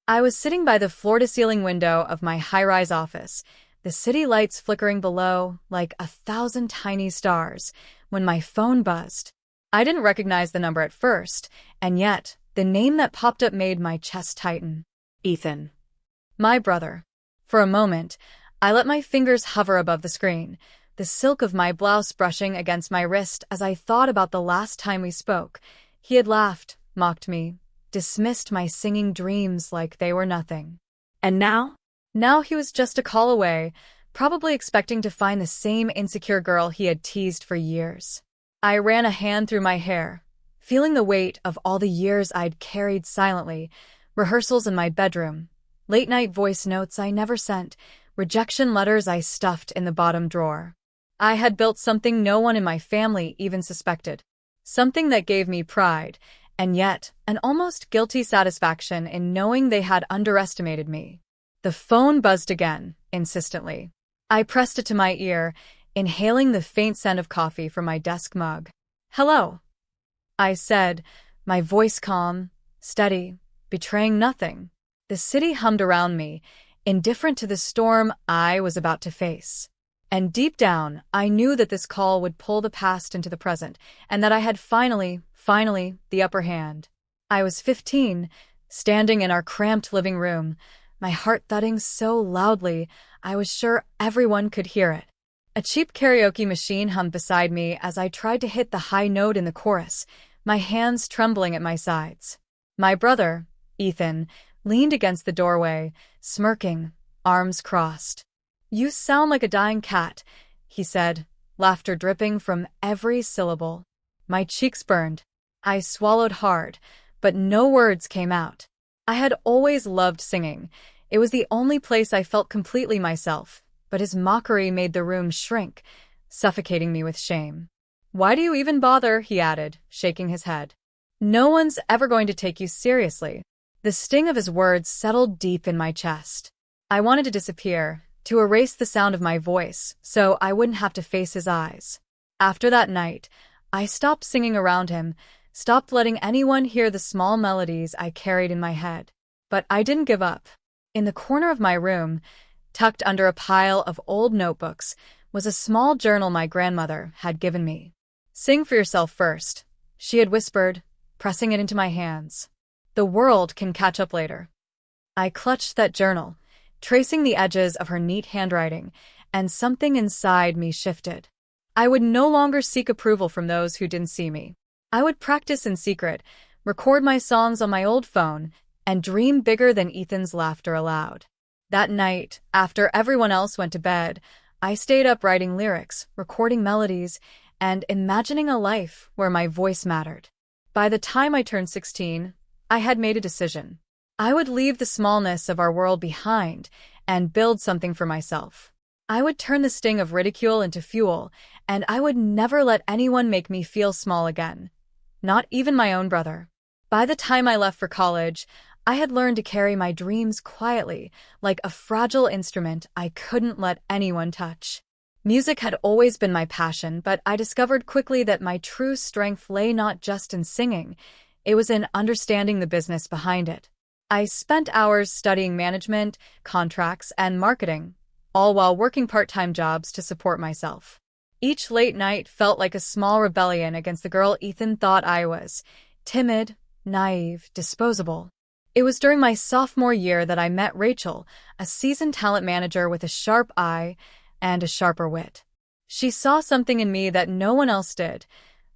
I was sitting by the floor-to-ceiling window of my high-rise office, the city lights flickering below like 1,000 tiny stars, when my phone buzzed. I didn't recognize the number at first, and yet, the name that popped up made my chest tighten. Ethan. My brother. For a moment, I let my fingers hover above the screen, the silk of my blouse brushing against my wrist as I thought about the last time we spoke. He had laughed, mocked me, dismissed my singing dreams like they were nothing. And now? Now he was just a call away, probably expecting to find the same insecure girl he had teased for years. I ran a hand through my hair, feeling the weight of all the years I'd carried silently, rehearsals in my bedroom, late-night voice notes I never sent, rejection letters I stuffed in the bottom drawer. I had built something no one in my family even suspected, something that gave me pride, and yet an almost guilty satisfaction in knowing they had underestimated me. The phone buzzed again, insistently. I pressed it to my ear, inhaling the faint scent of coffee from my desk mug. "Hello," I said, my voice calm, steady, betraying nothing. The city hummed around me, indifferent to the storm I was about to face. And deep down, I knew that this call would pull the past into the present, and that I had finally, the upper hand. I was 15, standing in our cramped living room, my heart thudding so loudly I was sure everyone could hear it. A cheap karaoke machine hummed beside me as I tried to hit the high note in the chorus, my hands trembling at my sides. My brother, Ethan, leaned against the doorway, smirking, arms crossed. "You sound like a dying cat," he said, laughter dripping from every syllable. My cheeks burned. I swallowed hard, but no words came out. I had always loved singing. It was the only place I felt completely myself, but his mockery made the room shrink, suffocating me with shame. "Why do you even bother?" he added, shaking his head. "No one's ever going to take you seriously." The sting of his words settled deep in my chest. I wanted to disappear, to erase the sound of my voice, so I wouldn't have to face his eyes. After that night, I stopped singing around him, stopped letting anyone hear the small melodies I carried in my head. But I didn't give up. In the corner of my room, tucked under a pile of old notebooks, was a small journal my grandmother had given me. "Sing for yourself first," she had whispered, pressing it into my hands. "The world can catch up later." I clutched that journal, tracing the edges of her neat handwriting, and something inside me shifted. I would no longer seek approval from those who didn't see me. I would practice in secret, record my songs on my old phone, and dream bigger than Ethan's laughter allowed. That night, after everyone else went to bed, I stayed up writing lyrics, recording melodies, and imagining a life where my voice mattered. By the time I turned 16, I had made a decision. I would leave the smallness of our world behind and build something for myself. I would turn the sting of ridicule into fuel, and I would never let anyone make me feel small again. Not even my own brother. By the time I left for college, I had learned to carry my dreams quietly, like a fragile instrument I couldn't let anyone touch. Music had always been my passion, but I discovered quickly that my true strength lay not just in singing, it was in understanding the business behind it. I spent hours studying management, contracts, and marketing, all while working part-time jobs to support myself. Each late night felt like a small rebellion against the girl Ethan thought I was, timid, naive, disposable. It was during my sophomore year that I met Rachel, a seasoned talent manager with a sharp eye and a sharper wit. She saw something in me that no one else did,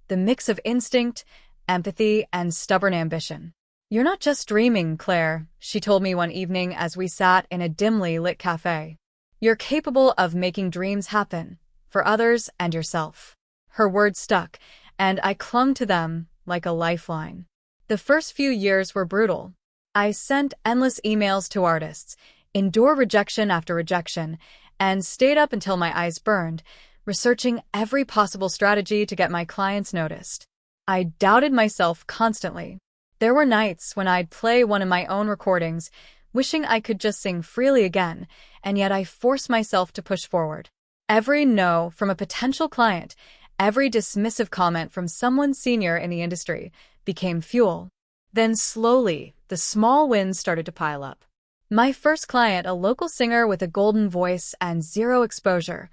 the mix of instinct, empathy, and stubborn ambition. "You're not just dreaming, Claire," she told me one evening as we sat in a dimly lit cafe. "You're capable of making dreams happen, for others and yourself." Her words stuck, and I clung to them like a lifeline. The first few years were brutal. I sent endless emails to artists, endured rejection after rejection, and stayed up until my eyes burned, researching every possible strategy to get my clients noticed. I doubted myself constantly. There were nights when I'd play one of my own recordings, wishing I could just sing freely again, and yet I forced myself to push forward. Every no from a potential client, every dismissive comment from someone senior in the industry became fuel. Then slowly, the small wins started to pile up. My first client, a local singer with a golden voice and zero exposure,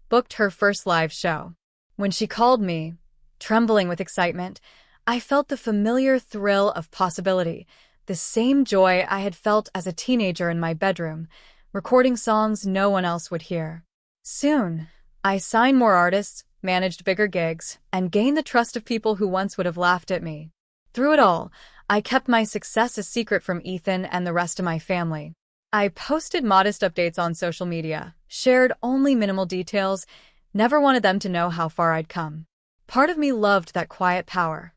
booked her first live show. When she called me, trembling with excitement, I felt the familiar thrill of possibility, the same joy I had felt as a teenager in my bedroom, recording songs no one else would hear. Soon, I signed more artists, managed bigger gigs, and gained the trust of people who once would have laughed at me. Through it all, I kept my success a secret from Ethan and the rest of my family. I posted modest updates on social media, shared only minimal details, never wanted them to know how far I'd come. Part of me loved that quiet power,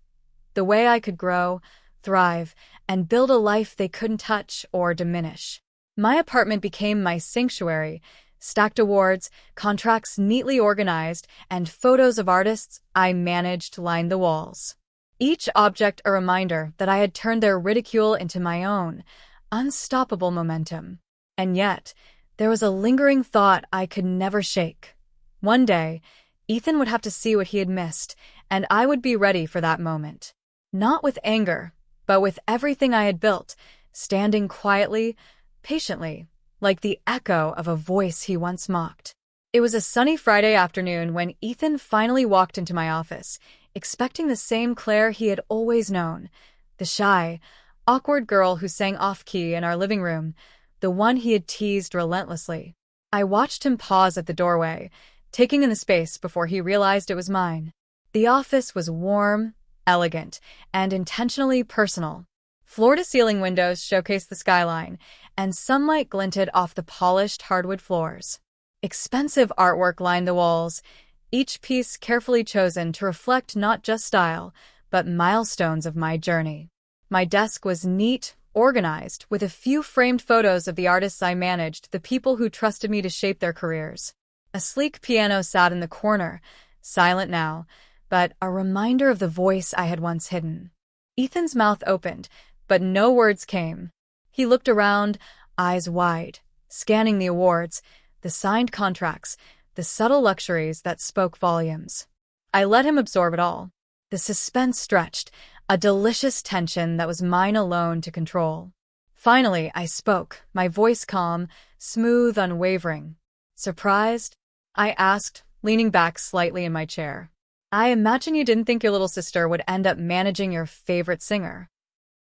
the way I could grow, thrive, and build a life they couldn't touch or diminish. My apartment became my sanctuary, stacked awards, contracts neatly organized, and photos of artists I managed lined the walls. Each object a reminder that I had turned their ridicule into my own, unstoppable momentum. And yet, there was a lingering thought I could never shake. One day, Ethan would have to see what he had missed, and I would be ready for that moment. Not with anger, but with everything I had built, standing quietly, patiently, like the echo of a voice he once mocked. It was a sunny Friday afternoon when Ethan finally walked into my office, expecting the same Claire he had always known, the shy, awkward girl who sang off-key in our living room, the one he had teased relentlessly. I watched him pause at the doorway, taking in the space before he realized it was mine. The office was warm, elegant, and intentionally personal. Floor-to-ceiling windows showcased the skyline, and sunlight glinted off the polished hardwood floors. Expensive artwork lined the walls, each piece carefully chosen to reflect not just style, but milestones of my journey. My desk was neat, organized, with a few framed photos of the artists I managed, the people who trusted me to shape their careers. A sleek piano sat in the corner, silent now, but a reminder of the voice I had once hidden. Ethan's mouth opened, but no words came. He looked around, eyes wide, scanning the awards, the signed contracts, the subtle luxuries that spoke volumes. I let him absorb it all. The suspense stretched, a delicious tension that was mine alone to control. Finally, I spoke, my voice calm, smooth, unwavering. "Surprised?" I asked, leaning back slightly in my chair. "I imagine you didn't think your little sister would end up managing your favorite singer."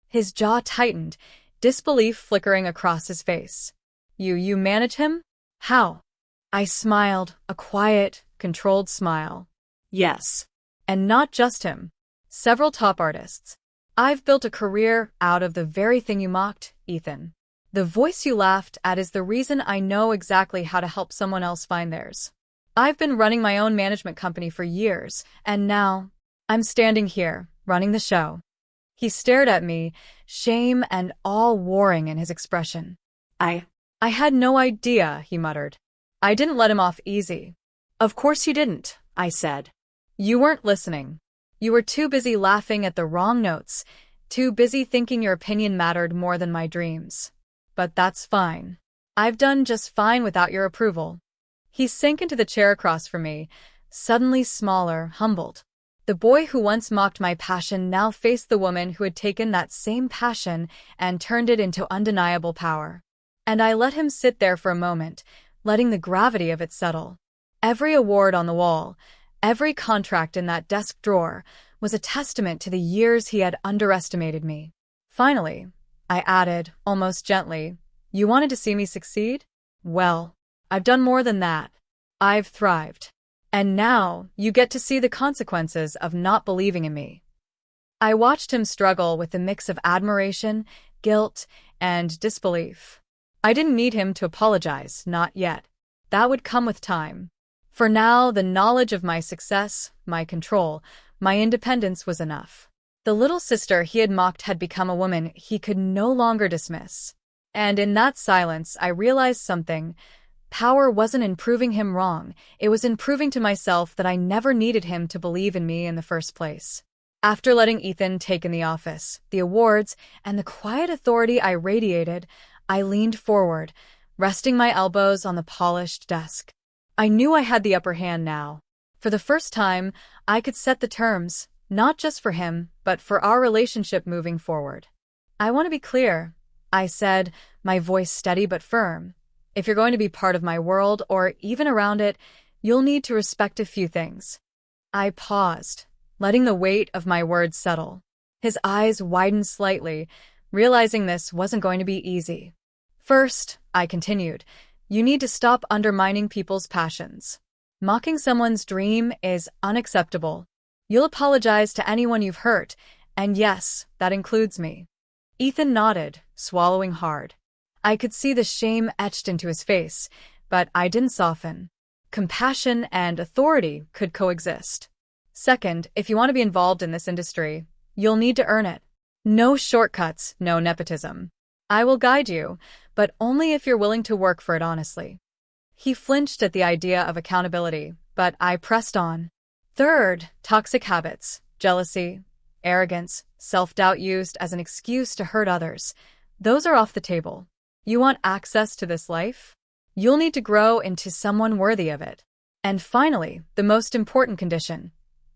His jaw tightened, disbelief flickering across his face. You manage him? How?" I smiled, a quiet, controlled smile. "Yes. And not just him. Several top artists. I've built a career out of the very thing you mocked, Ethan. The voice you laughed at is the reason I know exactly how to help someone else find theirs. I've been running my own management company for years, and now I'm standing here, running the show." He stared at me, shame and awe warring in his expression. I had no idea," he muttered. I didn't let him off easy. "Of course you didn't," I said. "You weren't listening. You were too busy laughing at the wrong notes, too busy thinking your opinion mattered more than my dreams. But that's fine. I've done just fine without your approval." He sank into the chair across from me, suddenly smaller, humbled. The boy who once mocked my passion now faced the woman who had taken that same passion and turned it into undeniable power. And I let him sit there for a moment, letting the gravity of it settle. Every award on the wall, every contract in that desk drawer, was a testament to the years he had underestimated me. Finally, I added, almost gently, "You wanted to see me succeed? Well, I've done more than that. I've thrived. And now you get to see the consequences of not believing in me." I watched him struggle with the mix of admiration, guilt, and disbelief. I didn't need him to apologize, not yet. That would come with time. For now, the knowledge of my success, my control, my independence was enough. The little sister he had mocked had become a woman he could no longer dismiss. And in that silence, I realized something. Power wasn't in proving him wrong, it was in proving to myself that I never needed him to believe in me in the first place. After letting Ethan take in the office, the awards, and the quiet authority I radiated, I leaned forward, resting my elbows on the polished desk. I knew I had the upper hand now. For the first time, I could set the terms, Not just for him, but for our relationship moving forward. I want to be clear, I said, my voice steady but firm. If you're going to be part of my world, or even around it, you'll need to respect a few things. I paused, letting the weight of my words settle. His eyes widened slightly, realizing this wasn't going to be easy. First, I continued, you need to stop undermining people's passions. Mocking someone's dream is unacceptable. You'll apologize to anyone you've hurt, and yes, that includes me. Ethan nodded, swallowing hard. I could see the shame etched into his face, but I didn't soften. Compassion and authority could coexist. Second, if you want to be involved in this industry, you'll need to earn it. No shortcuts, no nepotism. I will guide you, but only if you're willing to work for it honestly. He flinched at the idea of accountability, but I pressed on. Third, toxic habits, jealousy, arrogance, self-doubt used as an excuse to hurt others. Those are off the table. You want access to this life? You'll need to grow into someone worthy of it. And finally, the most important condition.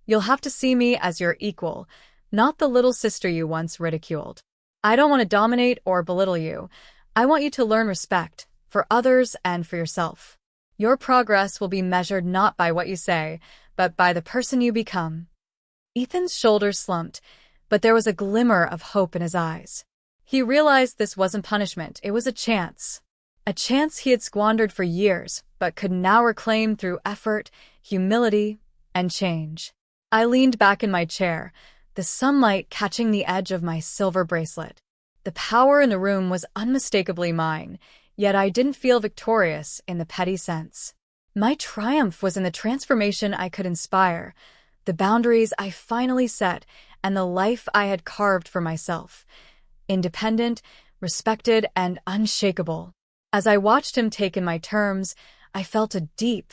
You'll have to see me as your equal, not the little sister you once ridiculed. I don't want to dominate or belittle you. I want you to learn respect for others and for yourself. Your progress will be measured not by what you say, but by the person you become. Ethan's shoulders slumped, but there was a glimmer of hope in his eyes. He realized this wasn't punishment, it was a chance. A chance he had squandered for years, but could now reclaim through effort, humility, and change. I leaned back in my chair, the sunlight catching the edge of my silver bracelet. The power in the room was unmistakably mine, yet I didn't feel victorious in the petty sense. My triumph was in the transformation I could inspire, the boundaries I finally set, and the life I had carved for myself. Independent, respected, and unshakable. As I watched him take in my terms, I felt a deep,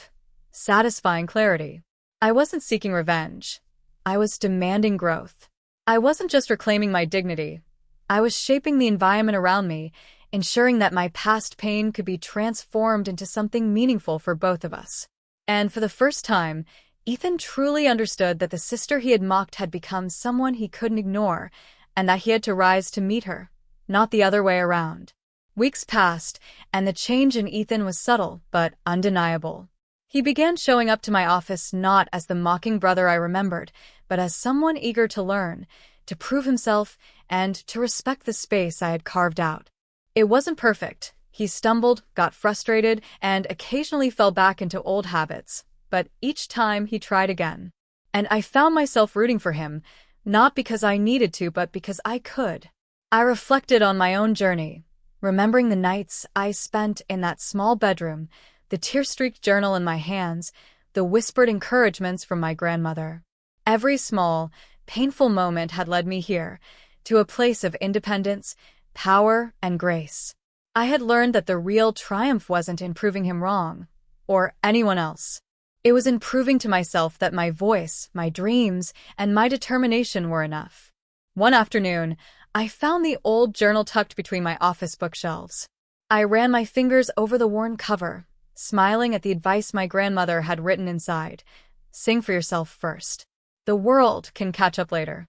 satisfying clarity. I wasn't seeking revenge. I was demanding growth. I wasn't just reclaiming my dignity. I was shaping the environment around me, ensuring that my past pain could be transformed into something meaningful for both of us. And for the first time, Ethan truly understood that the sister he had mocked had become someone he couldn't ignore, and that he had to rise to meet her, not the other way around. Weeks passed, and the change in Ethan was subtle but undeniable. He began showing up to my office not as the mocking brother I remembered, but as someone eager to learn, to prove himself, and to respect the space I had carved out. It wasn't perfect. He stumbled, got frustrated, and occasionally fell back into old habits, but each time he tried again. And I found myself rooting for him, not because I needed to, but because I could. I reflected on my own journey, remembering the nights I spent in that small bedroom, the tear-streaked journal in my hands, the whispered encouragements from my grandmother. Every small, painful moment had led me here, to a place of independence, power, and grace. I had learned that the real triumph wasn't in proving him wrong, or anyone else. It was in proving to myself that my voice, my dreams, and my determination were enough. One afternoon, I found the old journal tucked between my office bookshelves. I ran my fingers over the worn cover, smiling at the advice my grandmother had written inside. Sing for yourself first. The world can catch up later.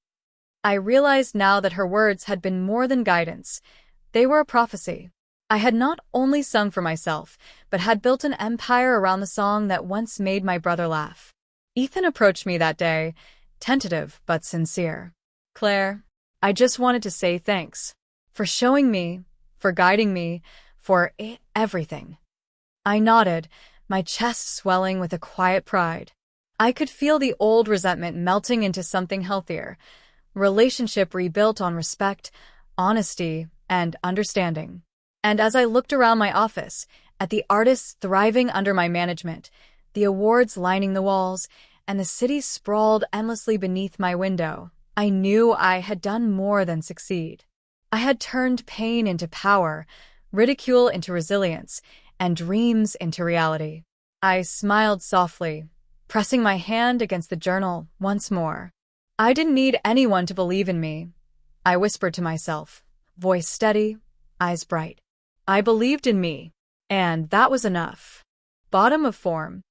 I realized now that her words had been more than guidance. They were a prophecy. I had not only sung for myself, but had built an empire around the song that once made my brother laugh. Ethan approached me that day, tentative but sincere. Claire, I just wanted to say thanks. For showing me, for guiding me, for everything. I nodded, my chest swelling with a quiet pride. I could feel the old resentment melting into something healthier, a relationship rebuilt on respect, honesty, and understanding. And as I looked around my office, at the artists thriving under my management, the awards lining the walls, and the city sprawled endlessly beneath my window, I knew I had done more than succeed. I had turned pain into power, ridicule into resilience, and dreams into reality. I smiled softly, pressing my hand against the journal once more. I didn't need anyone to believe in me. I whispered to myself, voice steady, eyes bright. I believed in me, and that was enough. Bottom of form.